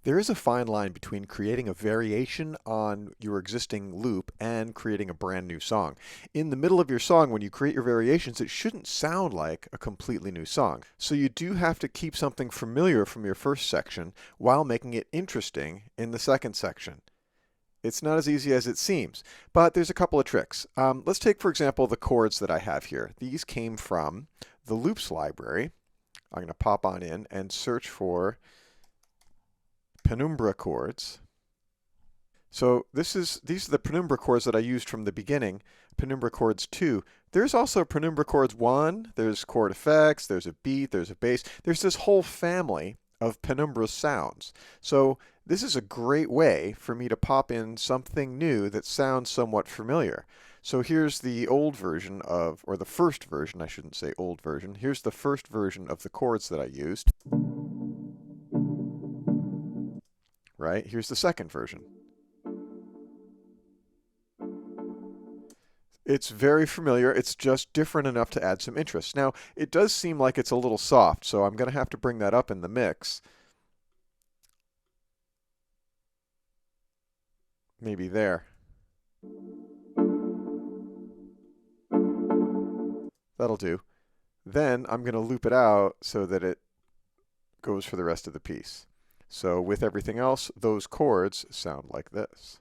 There is a fine line between creating a variation on your existing loop and creating a brand new song. In the middle of your song, when you create your variations, it shouldn't sound like a completely new song. So you do have to keep something familiar from your first section while making it interesting in the second section. It's not as easy as it seems, but there's a couple of tricks. Let's take, for example, the chords that I have here. These came from the loops library. I'm going to pop on in and search for penumbra chords. So these are the penumbra chords that I used from the beginning, penumbra chords 2. There's also penumbra chords 1, there's chord effects, there's a beat, there's a bass. There's this whole family of penumbra sounds. So this is a great way for me to pop in something new that sounds somewhat familiar. So here's the old version of, or the first version, I shouldn't say old version. Here's the first version of the chords that I used. Right? Here's the second version. It's very familiar. It's just different enough to add some interest. Now, it does seem like it's a little soft, so I'm going to have to bring that up in the mix. Maybe there. That'll do. Then I'm going to loop it out so that it goes for the rest of the piece. So with everything else, those chords sound like this.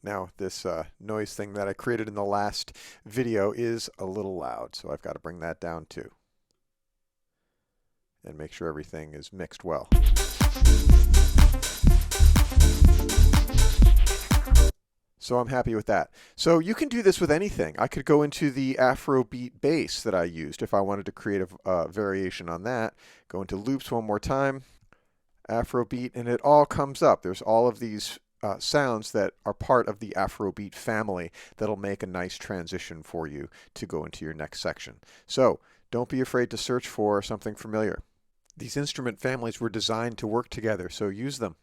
Now, this noise thing that I created in the last video is a little loud, so I've got to bring that down too. And make sure everything is mixed well. So I'm happy with that. So you can do this with anything. I could go into the Afrobeat bass that I used if I wanted to create a variation on that. Go into loops one more time, Afrobeat, and it all comes up. There's all of these sounds that are part of the Afrobeat family that'll make a nice transition for you to go into your next section. So don't be afraid to search for something familiar. These instrument families were designed to work together, so use them.